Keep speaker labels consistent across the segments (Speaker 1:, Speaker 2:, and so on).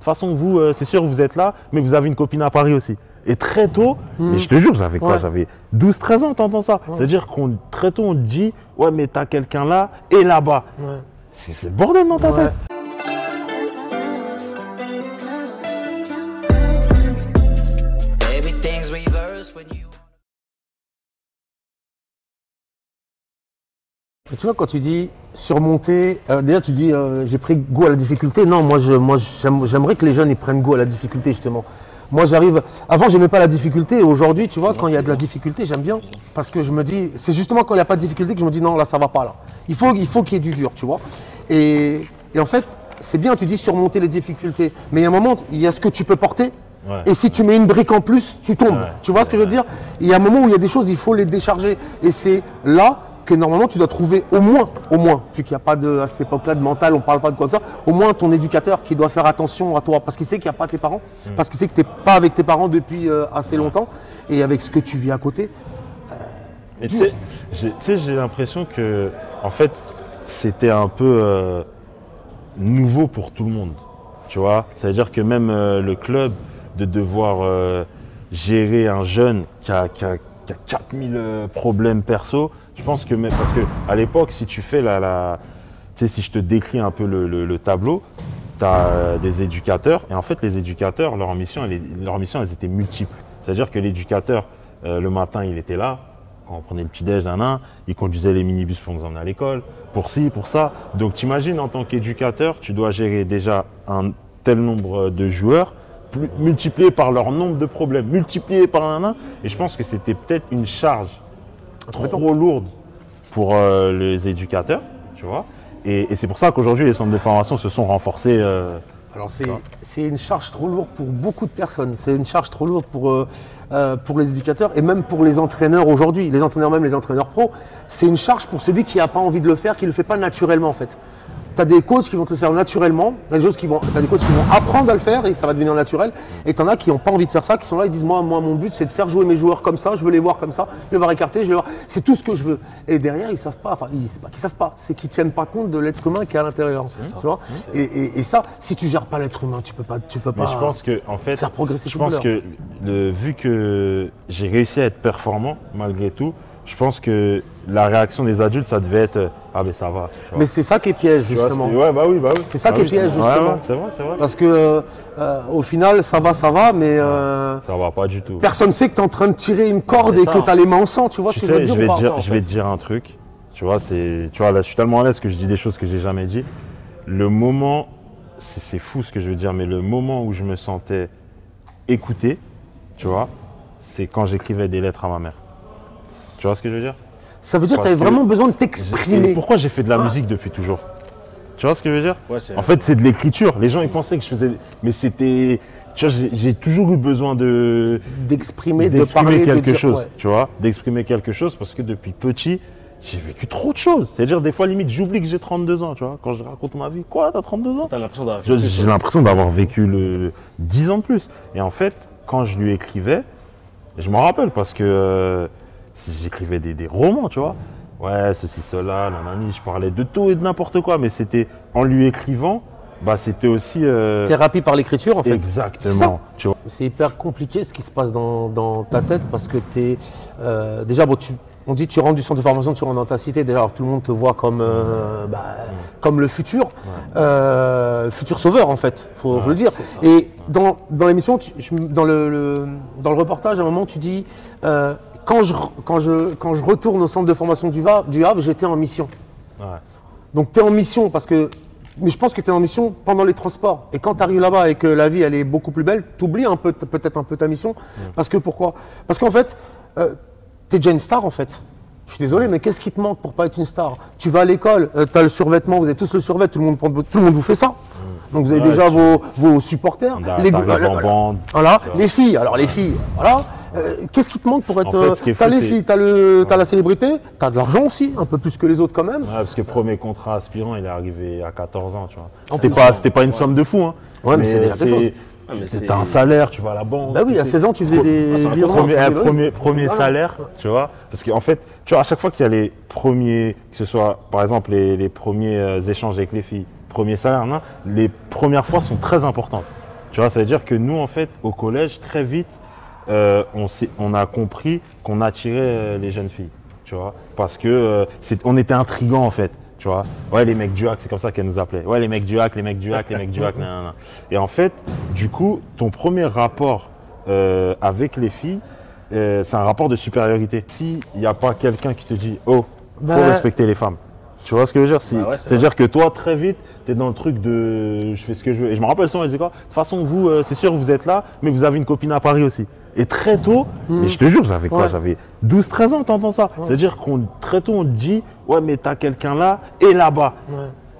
Speaker 1: façon, vous, c'est sûr, vous êtes là, mais vous avez une copine à Paris aussi. Et très tôt, et je te jure, j'avais quoi? J'avais 12-13 ans, t'entends ça? C'est-à-dire qu'on très tôt, on te dit, ouais, mais t'as quelqu'un là et là-bas. C'est le bordel dans ta tête.
Speaker 2: Et tu vois, quand tu dis surmonter, déjà tu dis j'ai pris goût à la difficulté. Non, moi j'aimerais que les jeunes ils prennent goût à la difficulté justement. Moi j'arrive, avant j'aimais pas la difficulté et aujourd'hui tu vois quand il y a de la difficulté j'aime bien parce que je me dis, c'est justement quand il n'y a pas de difficulté que je me dis non là ça va pas là. Il faut qu'il y ait du dur tu vois. Et en fait c'est bien tu dis surmonter les difficultés mais il y a un moment il y a ce que tu peux porter. Et si tu mets une brique en plus tu tombes. Tu vois ce que je veux dire? Il y a un moment où il y a des choses il faut les décharger et c'est là que normalement tu dois trouver au moins, vu qu'il n'y a pas à cette époque-là de mental, on ne parle pas de quoi que ça, au moins ton éducateur qui doit faire attention à toi, parce qu'il sait qu'il n'y a pas tes parents, parce qu'il sait que tu n'es pas avec tes parents depuis assez longtemps, et avec ce que tu vis à côté.
Speaker 1: Et tu sais, j'ai l'impression que, en fait, c'était un peu nouveau pour tout le monde, tu vois. C'est-à-dire que même le club, de devoir gérer un jeune qui a 4000 problèmes perso. Je pense que, parce qu'à l'époque, si tu fais tu sais, si je te décris un peu le tableau, tu as des éducateurs. Et en fait, les éducateurs, leur mission, elles étaient multiples. C'est-à-dire que l'éducateur, le matin, il était là. Quand on prenait le petit-déj il conduisait les minibus pour nous emmener à l'école, pour ci, pour ça. Donc, t'imagines, en tant qu'éducateur, tu dois gérer déjà un tel nombre de joueurs, multiplié par leur nombre de problèmes, multiplié par et je pense que c'était peut-être une charge trop lourde pour les éducateurs, tu vois. Et c'est pour ça qu'aujourd'hui, les centres de formation se sont renforcés.
Speaker 2: Alors c'est une charge trop lourde pour beaucoup de personnes. C'est une charge trop lourde pour les éducateurs et même pour les entraîneurs aujourd'hui. Les entraîneurs, même les entraîneurs pro, c'est une charge pour celui qui n'a pas envie de le faire, qui ne le fait pas naturellement en fait. Tu as des coachs qui vont te le faire naturellement, tu as des coachs qui vont apprendre à le faire et ça va devenir naturel. Et tu en as qui n'ont pas envie de faire ça, qui sont là, ils disent moi mon but c'est de faire jouer mes joueurs comme ça, je veux les voir comme ça, je veux les voir écartés, je veux les voir. C'est tout ce que je veux. Et derrière, ils savent pas, enfin, c'est pas qu'ils savent pas, c'est qu'ils ne tiennent pas compte de l'être humain qui est à l'intérieur. Tu vois et ça, si tu gères pas l'être humain, tu peux pas
Speaker 1: Mais je pense que, en fait,
Speaker 2: faire progresser.
Speaker 1: Je pense que vu que j'ai réussi à être performant malgré tout, je pense que la réaction des adultes, ça devait être ah mais ça va.
Speaker 2: Mais c'est ça qui est piège justement.
Speaker 1: Bah oui.
Speaker 2: C'est ça qui est piège justement.
Speaker 1: C'est vrai.
Speaker 2: Parce que au final, ça va, mais
Speaker 1: ça va pas du tout.
Speaker 2: Personne ne sait que tu es en train de tirer une corde et que tu as les mains en sang. Tu vois ce que je veux dire ou pas?
Speaker 1: Je vais te dire un truc. Tu vois, là, je suis tellement à l'aise que je dis des choses que j'ai jamais dit. Le moment, c'est fou ce que je veux dire, mais le moment où je me sentais écouté, tu vois, c'est quand j'écrivais des lettres à ma mère. Tu vois ce que je veux dire?
Speaker 2: Ça veut dire que tu avais vraiment besoin de t'exprimer.
Speaker 1: Pourquoi j'ai fait de la musique depuis toujours? Tu vois ce que je veux dire? En fait, c'est de l'écriture. Les gens, ils pensaient que je faisais... Mais c'était... Tu vois, j'ai toujours eu besoin
Speaker 2: d'exprimer, de parler,
Speaker 1: quelque chose, tu vois, d'exprimer quelque chose parce que depuis petit, j'ai vécu trop de choses. C'est-à-dire, des fois, limite, j'oublie que j'ai 32 ans, tu vois. Quand je raconte ma vie, quoi, t'as 32 ans? J'ai l'impression d'avoir vécu 10 ans de plus. Et en fait, quand je lui écrivais, je m'en rappelle parce que j'écrivais des romans, tu vois. Ouais, ceci, cela, nanani, je parlais de tout et de n'importe quoi, mais c'était en lui écrivant, bah c'était aussi…
Speaker 2: Thérapie par l'écriture, en fait.
Speaker 1: Exactement.
Speaker 2: C'est hyper compliqué ce qui se passe dans ta tête parce que tu es… déjà, bon, on dit tu rentres du centre de formation, tu rentres dans ta cité. Déjà, alors, tout le monde te voit comme le futur sauveur, en fait, faut le dire. Et dans l'émission, dans le reportage, à un moment, tu dis… Quand je retourne au centre de formation du Havre, j'étais en mission.
Speaker 1: Ouais.
Speaker 2: Donc tu es en mission mais je pense que tu es en mission pendant les transports. Et quand tu arrives là-bas et que la vie elle est beaucoup plus belle, tu oublies peut-être un peu ta mission. Parce que pourquoi? Parce qu'en fait, tu es déjà une star en fait. Je suis désolé, mais qu'est-ce qui te manque pour pas être une star? Tu vas à l'école, tu as le survêtement, vous avez tous le survêt, tout le monde vous fait ça. Donc vous avez déjà vos supporters, les filles. Alors les filles, voilà. Qu'est-ce qui te manque pour être… En fait, t'as les filles, t'as la célébrité, t'as de l'argent aussi, un peu plus que les autres quand même.
Speaker 1: Ouais, parce que le premier contrat aspirant, il est arrivé à 14 ans, tu vois. C'était pas une somme de fou, hein.
Speaker 2: Ouais, mais c'est déjà quelque chose.
Speaker 1: T'as un salaire, tu vas à la banque.
Speaker 2: Bah oui, à 16 ans, tu faisais des virements.
Speaker 1: Premier salaire, tu vois. Parce qu'en fait, tu vois, à chaque fois qu'il y a les premiers, que ce soit par exemple les premiers échanges avec les filles, premier salaire, les premières fois sont très importantes. Tu vois, ça veut dire que nous, en fait, au collège, très vite, on a compris qu'on attirait les jeunes filles, tu vois, parce que on était intrigants, en fait, tu vois. Ouais, les mecs du hack, c'est comme ça qu'elles nous appelaient. Ouais, les mecs du hack, les mecs du hack, les mecs du hack, nan. Et en fait, du coup, ton premier rapport avec les filles, c'est un rapport de supériorité. S'il n'y a pas quelqu'un qui te dit, oh, faut respecter les femmes. Tu vois ce que je veux dire? C'est-à-dire que toi, très vite, tu es dans le truc de je fais ce que je veux. Et je me rappelle souvent, elle disait quoi? De toute façon, vous, c'est sûr, vous êtes là, mais vous avez une copine à Paris aussi. Et très tôt, et je te jure, j'avais quoi? J'avais 12-13 ans, t'entends ça? C'est-à-dire qu'on très tôt, on te dit, ouais, mais t'as quelqu'un là et là-bas.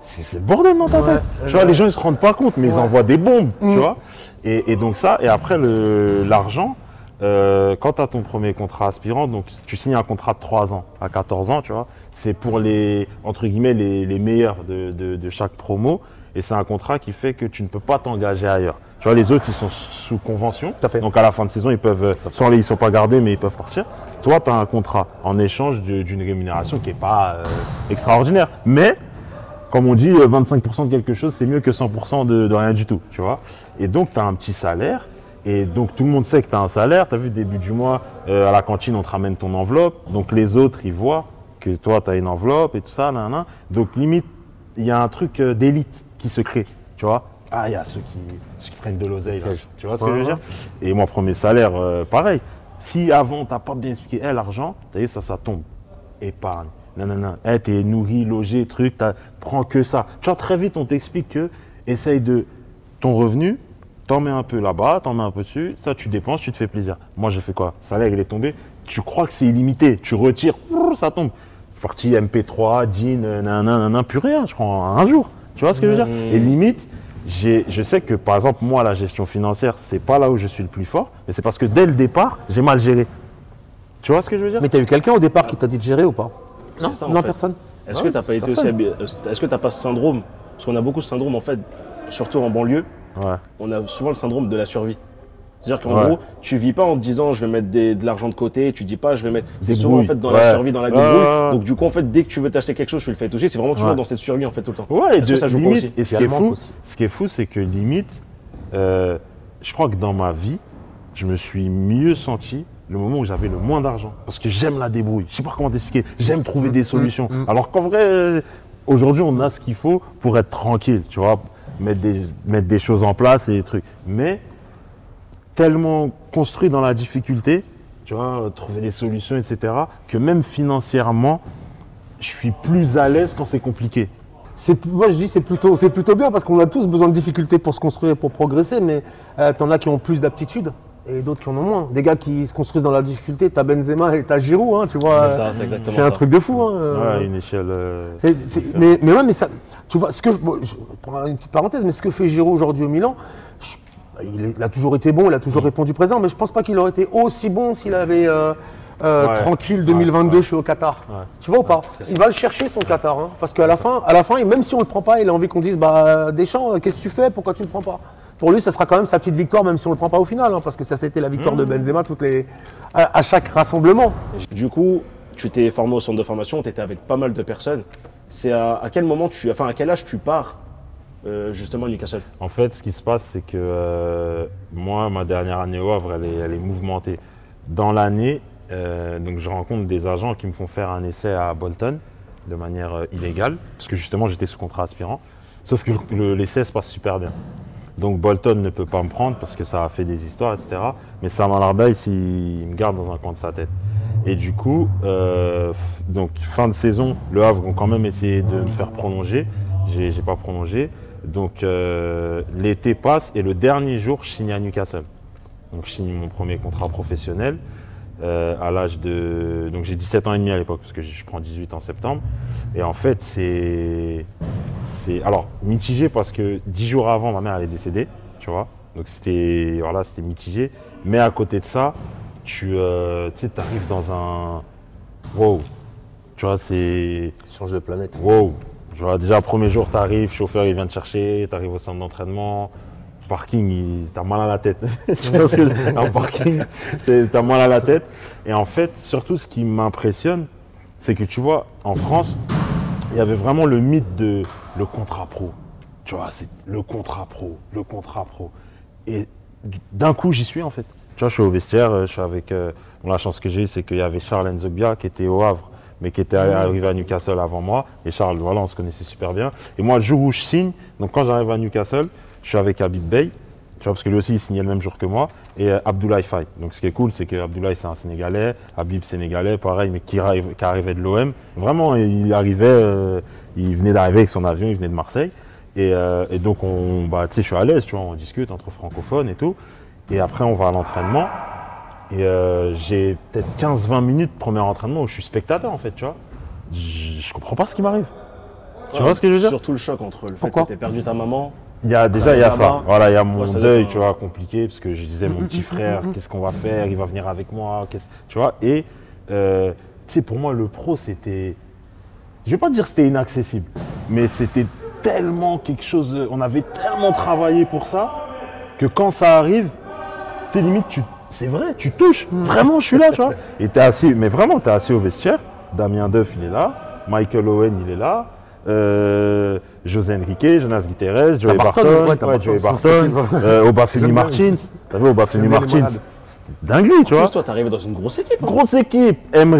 Speaker 1: C'est le bordel dans ta tête. Tu vois, les gens, ils se rendent pas compte, mais ils envoient des bombes, tu vois. Et donc ça, et après, l'argent, quand tu as ton premier contrat aspirant, donc tu signes un contrat de 3 ans à 14 ans, tu vois, c'est pour les, entre guillemets, les meilleurs de chaque promo. Et c'est un contrat qui fait que tu ne peux pas t'engager ailleurs. Tu vois, les autres, ils sont sous convention. Donc à la fin de saison, ils peuvent, soit ils ne sont pas gardés, mais ils peuvent partir. Toi, tu as un contrat en échange d'une rémunération qui n'est pas extraordinaire. Mais, comme on dit, 25% de quelque chose, c'est mieux que 100% de rien du tout, tu vois. Et donc, tu as un petit salaire. Et donc, tout le monde sait que tu as un salaire. Tu as vu, début du mois, à la cantine, on te ramène ton enveloppe. Donc, les autres, ils voient que toi, tu as une enveloppe et tout ça. Donc, limite, il y a un truc d'élite qui se crée, tu vois. Ah, il y a ceux qui prennent de l'oseille, là. Tu vois ce que je veux dire? Et moi, premier salaire, pareil. Si avant, tu n'as pas bien expliqué, l'argent, ça tombe. Épargne. Non. T'es nourri, logé, truc, prends que ça. Tu vois, très vite, on t'explique que essaye de ton revenu, t'en mets un peu là-bas, t'en mets un peu dessus, ça tu dépenses, tu te fais plaisir. Moi j'ai fait quoi? Salaire il est tombé, tu crois que c'est illimité, tu retires, ça tombe. Partie MP3, DIN, plus rien, je prends un jour. Tu vois ce que je veux dire? Et limite, je sais que par exemple moi la gestion financière, c'est pas là où je suis le plus fort, mais c'est parce que dès le départ, j'ai mal géré. Tu vois ce que je veux dire?
Speaker 2: Mais tu as eu quelqu'un au départ qui t'a dit de gérer ou pas?
Speaker 3: Non, ça,
Speaker 2: non, personne.
Speaker 3: Est-ce que tu n'as pas été aussi est-ce que tu n'as pas ce syndrome? Parce qu'on a beaucoup de syndrome en fait, surtout en banlieue. On a souvent le syndrome de la survie. C'est-à-dire qu'en gros, tu vis pas en te disant je vais mettre de l'argent de côté, tu dis pas je vais mettre. C'est souvent en fait dans la survie, dans la débrouille. Donc du coup en fait dès que tu veux t'acheter quelque chose, tu le fais toucher. C'est vraiment toujours dans cette survie en fait tout le temps.
Speaker 1: Ouais, et
Speaker 3: ça joue pas aussi.
Speaker 1: Et ce qui est fou, c'est que limite, je crois que dans ma vie, je me suis mieux senti le moment où j'avais le moins d'argent. Parce que j'aime la débrouille. Je sais pas comment t'expliquer. J'aime trouver des solutions. Alors qu'en vrai, aujourd'hui, on a ce qu'il faut pour être tranquille, tu vois, mettre des choses en place et des trucs. Mais tellement construit dans la difficulté, tu vois, trouver des solutions, etc., que même financièrement, je suis plus à l'aise quand c'est compliqué.
Speaker 2: Moi je dis c'est plutôt bien parce qu'on a tous besoin de difficultés pour se construire, pour progresser, mais t'en as qui ont plus d'aptitude et d'autres qui en ont moins. Des gars qui se construisent dans la difficulté, t'as Benzema et t'as Giroud, hein, tu vois. C'est un truc de fou. Hein,
Speaker 1: une échelle.
Speaker 2: Mais ça, tu vois, je prends une petite parenthèse, mais ce que fait Giroud aujourd'hui au Milan, il a toujours été bon, il a toujours répondu présent, mais je pense pas qu'il aurait été aussi bon s'il avait tranquille 2022 chez au Qatar. Tu vois ou pas? Il va le chercher son Qatar, hein, parce qu'à la fin, même si on le prend pas, il a envie qu'on dise Deschamps, qu'est-ce que tu fais? Pourquoi tu le prends pas? Pour lui, ça sera quand même sa petite victoire, même si on le prend pas au final, hein, parce que ça c'était la victoire de Benzema à chaque rassemblement.
Speaker 3: Du coup, tu t'es formé au centre de formation, tu étais avec pas mal de personnes. C'est à quel moment à quel âge tu pars justement à Newcastle?
Speaker 1: En fait, ce qui se passe, c'est que moi, ma dernière année au Havre, elle est mouvementée. Dans l'année, donc je rencontre des agents qui me font faire un essai à Bolton de manière illégale, parce que justement j'étais sous contrat aspirant. Sauf que l'essai se passe super bien. Donc Bolton ne peut pas me prendre parce que ça a fait des histoires, etc. Mais Sam Allardyce, il me garde dans un coin de sa tête. Et du coup, donc fin de saison, le Havre ont quand même essayé de me faire prolonger. J'ai pas prolongé. Donc l'été passe et le dernier jour, je signe à Newcastle. Donc je signe mon premier contrat professionnel à l'âge de... Donc j'ai 17 ans et demi à l'époque parce que je prends 18 en septembre. Et en fait, c'est alors mitigé parce que 10 jours avant, ma mère elle est décédée, tu vois. Donc c'était mitigé. Mais à côté de ça, tu arrives dans un... Wow. Tu vois, c'est...
Speaker 2: Change de planète.
Speaker 1: Wow. Tu vois, déjà, premier jour, tu arrives, chauffeur, il vient te chercher, tu arrives au centre d'entraînement, parking, t'as mal à la tête. Tu vois ce que en parking, t'as mal à la tête. Et en fait, surtout, ce qui m'impressionne, c'est que tu vois, en France, il y avait vraiment le mythe de le contrat pro. Tu vois, c'est le contrat pro, le contrat pro. Et d'un coup, j'y suis en fait. Tu vois, je suis au vestiaire, je suis avec. La chance que j'ai eue, c'est qu'il y avait Charles Nzogbia qui était au Havre, mais qui était arrivé à Newcastle avant moi. Et Charles, voilà, on se connaissait super bien. Et moi, le jour où je signe, donc quand j'arrive à Newcastle, je suis avec Habib Beye, tu vois, parce que lui aussi, il signait le même jour que moi, et Abdoulaye Faye. Donc ce qui est cool, c'est que Abdoulaye, c'est un Sénégalais, Habib, Sénégalais, pareil, mais qui arrivait de l'OM. Vraiment, il venait d'arriver avec son avion, il venait de Marseille. Et donc, tu sais, je suis à l'aise, tu vois, on discute entre francophones et tout. Et après, on va à l'entraînement. Et j'ai peut-être 15-20 minutes premier entraînement où je suis spectateur en fait, tu vois. Je comprends pas ce qui m'arrive. Tu vois ce que je veux dire?
Speaker 3: Surtout le choc entre le fait que tu aies perdu ta maman.
Speaker 1: Il y a ça. Voilà, il y a mon deuil, tu vois, compliqué, parce que je disais mon petit frère, qu'est-ce qu'on va faire? Il va venir avec moi, tu vois. Et tu sais, pour moi, le pro, c'était, je vais pas dire c'était inaccessible, mais c'était tellement quelque chose. On avait tellement travaillé pour ça que quand ça arrive, tu sais, limite, c'est vrai, tu touches. Vraiment, je suis là, tu vois. Et t'es assis, mais vraiment, t'es assis au vestiaire. Damien Duff, il est là. Michael Owen, il est là. José Enrique, Jonas Guterres, Joey Barton, Obafemi Martins. T'as vu Obafemi Martins? Dinguerie, tu vois. En plus,
Speaker 3: toi, t'es arrivé dans une grosse équipe. Hein.
Speaker 1: Grosse équipe. Emre,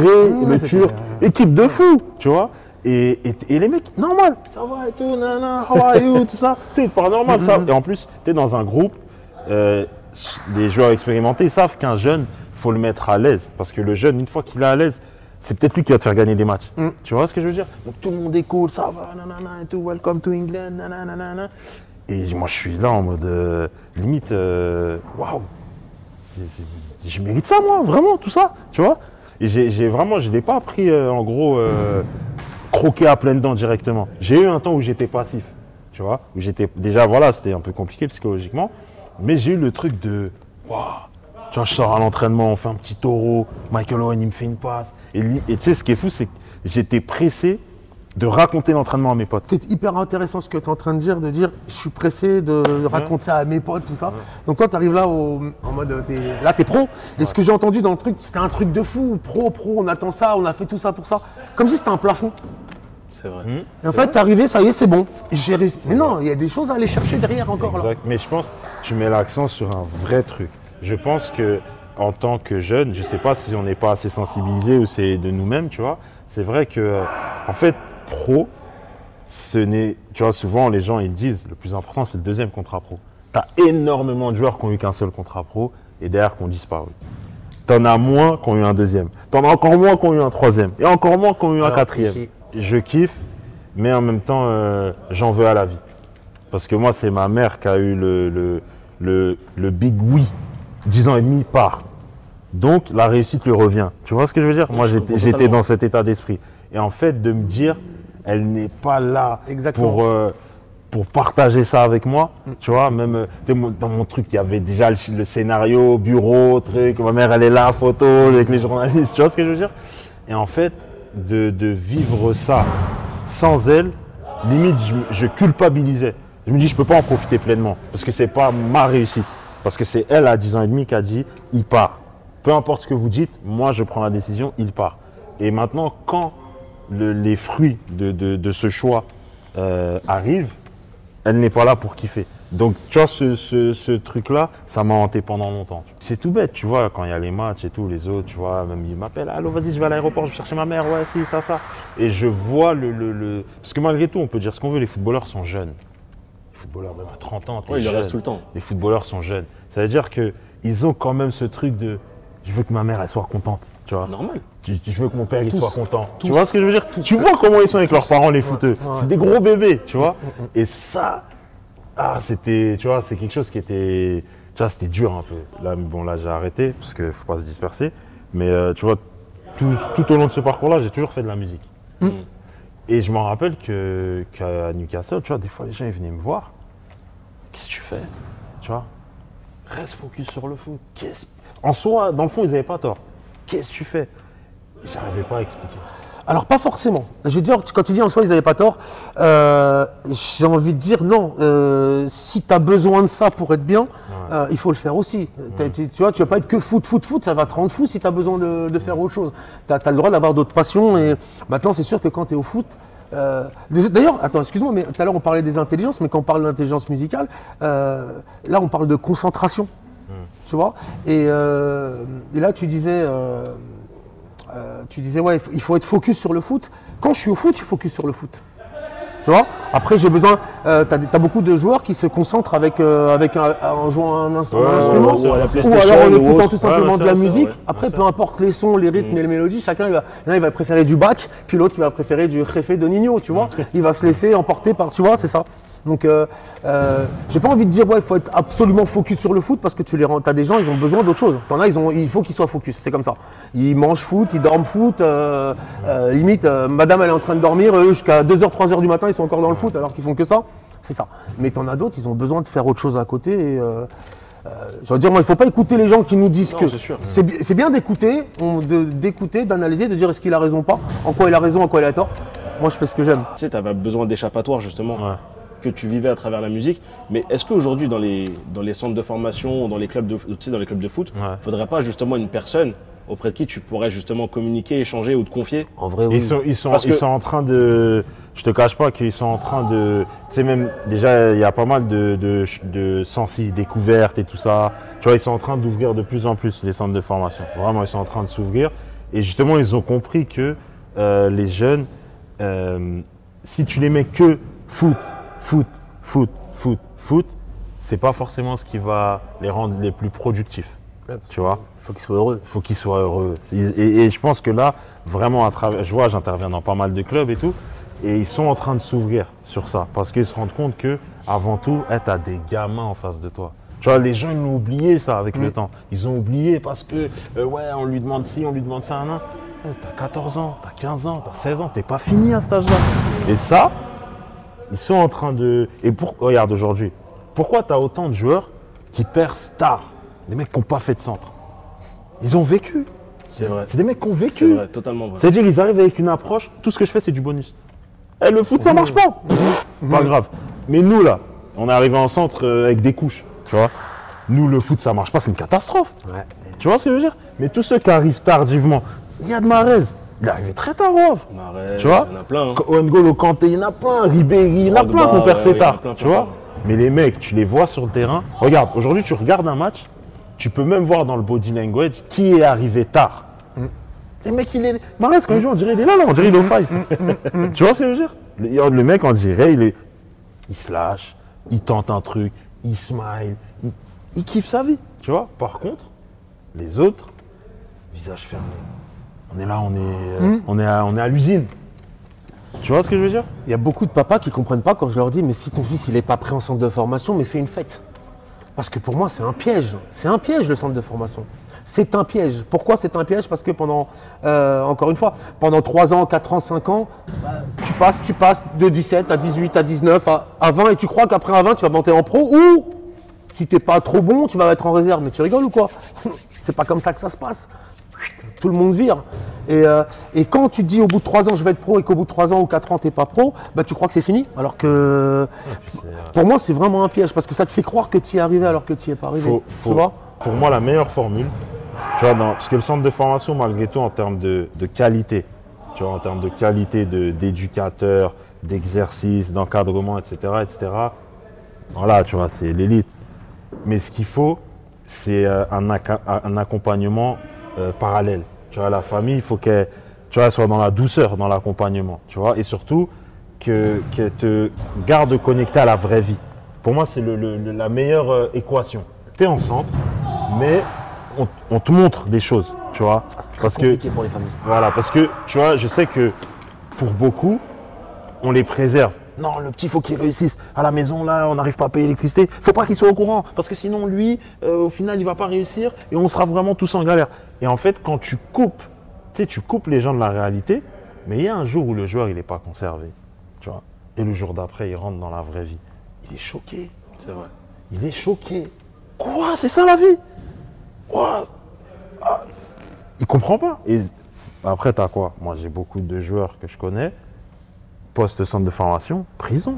Speaker 1: le Turc. Équipe de fou, tu vois. Et les mecs, normal. Ça va et tout, nana, how are you, tout ça. C'est pas normal, ça. Et en plus, t'es dans un groupe. Les joueurs expérimentés, ils savent qu'un jeune, il faut le mettre à l'aise. Parce que le jeune, une fois qu'il est à l'aise, c'est peut-être lui qui va te faire gagner des matchs. Tu vois ce que je veux dire? Donc tout le monde est cool, ça va, nanana, et tout, welcome to England, nanana. Et moi, je suis là en mode, limite, waouh, je mérite ça, moi, vraiment, tout ça, tu vois? Et je ne l'ai pas pris, en gros, croqué à pleines dents directement. J'ai eu un temps où j'étais passif, tu vois? Où j'étais, déjà, voilà, c'était un peu compliqué psychologiquement. Mais j'ai eu le truc de waouh, tu vois, je sors à l'entraînement, on fait un petit taureau, Michael Owen il me fait une passe. Et tu sais, ce qui est fou, c'est que j'étais pressé de raconter l'entraînement à mes potes.
Speaker 2: C'est hyper intéressant ce que tu es en train de dire je suis pressé de raconter à mes potes, tout ça. Donc toi, tu arrives là en mode, t'es pro. Et ce que j'ai entendu dans le truc, c'était un truc de fou, pro, on attend ça, on a fait tout ça pour ça. Comme si c'était un plafond.
Speaker 3: C'est vrai.
Speaker 2: Et en fait, t'es arrivé, ça y est, c'est bon. J'ai réussi. Mais non, il y a des choses à aller chercher derrière encore.
Speaker 1: Exact. Là. Mais je pense que tu mets l'accent sur un vrai truc. Je pense que en tant que jeune, je ne sais pas si on n'est pas assez sensibilisé ou c'est de nous-mêmes, tu vois. C'est vrai que, en fait, pro, tu vois, souvent les gens ils disent, le plus important c'est le deuxième contrat pro. Tu as énormément de joueurs qui ont eu qu'un seul contrat pro et derrière qui ont disparu. T'en as moins qui ont eu un deuxième. T'en as encore moins qui ont eu un troisième. Et encore moins qui ont eu un quatrième. Je kiffe, mais en même temps, j'en veux à la vie. Parce que moi, c'est ma mère qui a eu le big oui. 10 ans et demi, part. Donc, la réussite lui revient. Tu vois ce que je veux dire? Moi, j'étais dans cet état d'esprit. Et en fait, de me dire, elle n'est pas là pour partager ça avec moi. Tu vois, même dans mon truc, il y avait déjà le scénario, bureau, truc. Ma mère, elle est là, photo, avec les journalistes. Tu vois ce que je veux dire? Et en fait, de vivre ça sans elle, limite je culpabilisais. Je me dis je peux pas en profiter pleinement parce que c'est pas ma réussite. Parce que c'est elle à 10 ans et demi qui a dit il part. Peu importe ce que vous dites, moi je prends la décision, il part. Et maintenant quand les fruits de ce choix arrivent, elle n'est pas là pour kiffer. Donc tu vois ce truc-là, ça m'a hanté pendant longtemps. C'est tout bête, tu vois, quand il y a les matchs et tout, les autres, tu vois, même ils m'appellent, allô vas-y je vais à l'aéroport, je vais chercher ma mère, ouais si, ça. Et je vois Parce que malgré tout, on peut dire ce qu'on veut, les footballeurs sont jeunes. Les footballeurs, même à 30 ans,
Speaker 3: ils restent tout le temps.
Speaker 1: Les footballeurs sont jeunes. Ça veut dire qu'ils ont quand même ce truc de, je veux que ma mère elle soit contente, tu vois.
Speaker 3: Normal.
Speaker 1: Je veux que mon père il soit content. Tu vois ce que je veux dire? Tu vois comment ils sont avec leurs parents, les footeux. C'est des gros bébés, tu vois. Et ça... c'était, tu vois, c'est quelque chose qui était, tu vois, c'était dur un peu. Là, bon, là, j'ai arrêté parce qu'il ne faut pas se disperser. Mais tu vois, tout au long de ce parcours-là, j'ai toujours fait de la musique. Et je m'en rappelle qu'à Newcastle, tu vois, des fois, les gens, ils venaient me voir. Qu'est-ce que tu fais? Tu vois, reste focus sur le foot. En soi, dans le fond, ils n'avaient pas tort. Qu'est-ce que tu fais? J'arrivais pas à expliquer.
Speaker 2: Alors pas forcément. Je veux dire, quand tu dis en soi ils n'avaient pas tort, j'ai envie de dire non. Si tu as besoin de ça pour être bien, il faut le faire aussi. Tu vois, tu vas pas être que foot, ça va te rendre fou si tu as besoin de faire autre chose. Tu as le droit d'avoir d'autres passions et maintenant c'est sûr que quand tu es au foot, D'ailleurs, attends, excuse-moi, mais tout à l'heure on parlait des intelligences, mais quand on parle d'intelligence musicale, là on parle de concentration, tu vois. Et là tu disais ouais, il faut être focus sur le foot. Quand je suis au foot, je suis focus sur le foot. Tu vois. Après, j'ai besoin. T'as beaucoup de joueurs qui se concentrent en jouant un instrument, ou alors en écoutant tout simplement de la musique. Après, peu importe les sons, les rythmes et les mélodies, chacun il va préférer du Bach, puis l'autre il va préférer du Jefé de Nino, tu vois. Il va se laisser emporter par, tu vois, c'est ça. Donc, j'ai pas envie de dire ouais, il faut être absolument focus sur le foot parce que t'as des gens, ils ont besoin d'autre chose. T'en as, il faut qu'ils soient focus, c'est comme ça. Ils mangent foot, ils dorment foot, limite, madame elle est en train de dormir, jusqu'à 2h, 3h du matin, ils sont encore dans le foot alors qu'ils font que ça. C'est ça. Mais t'en as d'autres, ils ont besoin de faire autre chose à côté. Et, je veux dire, moi, il faut pas écouter les gens qui nous disent que. C'est bien d'écouter, d'analyser, de dire est-ce qu'il a raison ou pas, en quoi il a raison, en quoi il a tort. Moi, je fais ce que j'aime.
Speaker 3: Tu sais, tu avais besoin d'échappatoire justement. Ouais. Que tu vivais à travers la musique, mais est-ce qu'aujourd'hui dans les centres de formation, dans les clubs de foot, il ne faudrait pas justement une personne auprès de qui tu pourrais justement communiquer, échanger ou te confier?
Speaker 1: En vrai, oui. Ils sont en train de, je te cache pas qu'ils sont en train de, tu sais, même déjà il y a pas mal de sensi découvertes et tout ça, tu vois, ils sont en train d'ouvrir de plus en plus les centres de formation, vraiment ils sont en train de s'ouvrir et justement ils ont compris que les jeunes, si tu les mets que foot, c'est pas forcément ce qui va les rendre les plus productifs. Ouais, tu vois,
Speaker 2: il faut qu'ils soient heureux.
Speaker 1: Il faut qu'ils soient heureux. Et je pense que là, vraiment, j'interviens dans pas mal de clubs et tout, et ils sont en train de s'ouvrir sur ça, parce qu'ils se rendent compte que, avant tout, tu as des gamins en face de toi. Tu vois, les gens, ils l'ont oublié ça avec le temps. Ils ont oublié parce que, ouais, on lui demande ci, on lui demande ça, non. T'as 14 ans, t'as 15 ans, t'as 16 ans, t'es pas fini à cet âge-là. Et ça, ils sont en train de… Regarde aujourd'hui, pourquoi tu as autant de joueurs qui percent tard? Des mecs qui n'ont pas fait de centre. Ils ont vécu.
Speaker 3: C'est vrai.
Speaker 1: C'est des mecs qui ont vécu.
Speaker 3: C'est vrai, totalement vrai.
Speaker 1: C'est-à-dire qu'ils arrivent avec une approche, tout ce que je fais c'est du bonus. Le foot ça marche pas. Pas grave. Mais nous là, on est arrivé en centre avec des couches. Tu vois. Nous le foot ça marche pas, c'est une catastrophe. Ouais. Tu vois ce que je veux dire? Mais tous ceux qui arrivent tardivement, il y a de Mahrez. Il est arrivé très tard, Wov. Tu vois,
Speaker 3: il y en a plein.
Speaker 1: N'Golo Kanté, il y en a plein. Ribéry, il y en a plein qui ont percé tard. Tu vois. Mais les mecs, tu les vois sur le terrain. Regarde, aujourd'hui, tu regardes un match, tu peux même voir dans le body language qui est arrivé tard. Les mecs, Mahrez, quand il joue, on dirait il est là, on dirait il est au fight. Tu vois ce que je veux dire? Le mec, on dirait, il se lâche, il tente un truc, il smile, il kiffe sa vie. Tu vois. Par contre, les autres, visage fermé. On est là, on est à l'usine. Tu vois ce que je veux dire?
Speaker 2: Il y a beaucoup de papas qui ne comprennent pas quand je leur dis mais si ton fils il n'est pas prêt en centre de formation, mais fais une fête. Parce que pour moi c'est un piège. C'est un piège le centre de formation. C'est un piège. Pourquoi c'est un piège? Parce que pendant, encore une fois, pendant 3 ans, 4 ans, 5 ans, tu passes de 17 à 18 à 19 à 20 et tu crois qu'après à 20 tu vas monter en pro ou si tu n'es pas trop bon, tu vas être en réserve. Mais tu rigoles ou quoi? C'est pas comme ça que ça se passe. Tout le monde vire. Et quand tu te dis au bout de 3 ans je vais être pro et qu'au bout de 3 ans ou 4 ans tu n'es pas pro, tu crois que c'est fini. Alors que pour moi c'est vraiment un piège parce que ça te fait croire que tu y es arrivé alors que tu n'y es pas arrivé. Tu vois?
Speaker 1: Pour moi la meilleure formule, tu vois, parce que le centre de formation malgré tout en termes de qualité, tu vois, en termes de qualité d'éducateur, d'exercice, d'encadrement, etc., voilà, tu vois, c'est l'élite. Mais ce qu'il faut, c'est un accompagnement parallèle. Tu vois, la famille, il faut qu'elle soit dans la douceur, dans l'accompagnement. Tu vois, et surtout qu'elle te garde connecté à la vraie vie. Pour moi, c'est la meilleure équation. Tu es en centre, mais on te montre des choses. Tu vois,
Speaker 2: c'est très compliqué pour les familles.
Speaker 1: Voilà, parce que tu vois, je sais que pour beaucoup, on les préserve. Non, le petit, il faut qu'il réussisse. À la maison, là, on n'arrive pas à payer l'électricité. Il ne faut pas qu'il soit au courant. Parce que sinon, lui, au final, il ne va pas réussir et on sera vraiment tous en galère. Et en fait, quand tu coupes les gens de la réalité, mais il y a un jour où le joueur, il n'est pas conservé. Tu vois. Et le jour d'après, il rentre dans la vraie vie. Il est choqué.
Speaker 3: C'est vrai.
Speaker 1: Il est choqué. Quoi? C'est ça la vie? Quoi? Il ne comprend pas. Et après, tu as quoi? Moi, j'ai beaucoup de joueurs que je connais. Post-centre de formation, prison.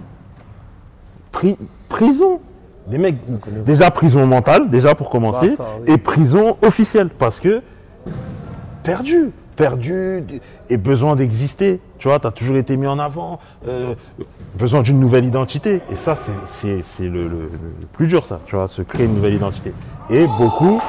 Speaker 1: Prison. Les mecs, déjà prison mentale, déjà pour commencer, et prison officielle, parce que perdu. perdu et besoin d'exister. Tu vois, tu as toujours été mis en avant, besoin d'une nouvelle identité. Et ça, c'est le plus dur, ça, tu vois, se créer une nouvelle identité. Et beaucoup,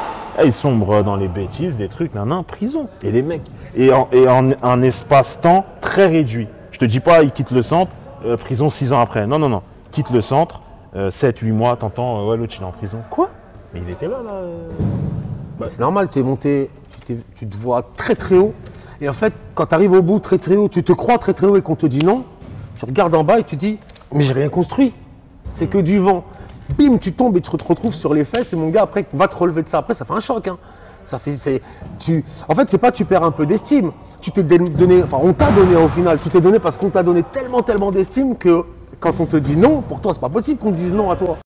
Speaker 1: ils sombrent dans les bêtises, des trucs, prison. Et les mecs, et en un espace-temps très réduit. Je te dis pas, ils quittent le centre, prison 6 ans après. Non, non, non. Quitte le centre, 7-8 mois, t'entends, ouais, l'autre il est en prison. Quoi? Mais il était là.
Speaker 2: Bah, c'est normal, tu es monté, tu te vois très très haut. Et en fait, quand tu arrives au bout très très haut, tu te crois très très haut et qu'on te dit non, tu regardes en bas et tu dis, mais j'ai rien construit. C'est que du vent. Bim, tu tombes et tu te retrouves sur les fesses et mon gars, après, va te relever de ça. Après, ça fait un choc. Hein. En fait, c'est pas tu perds un peu d'estime. Tu t'es donné, enfin, on t'a donné au final, tu t'es donné parce qu'on t'a donné tellement d'estime que quand on te dit non, pour toi, c'est pas possible qu'on te dise non à toi.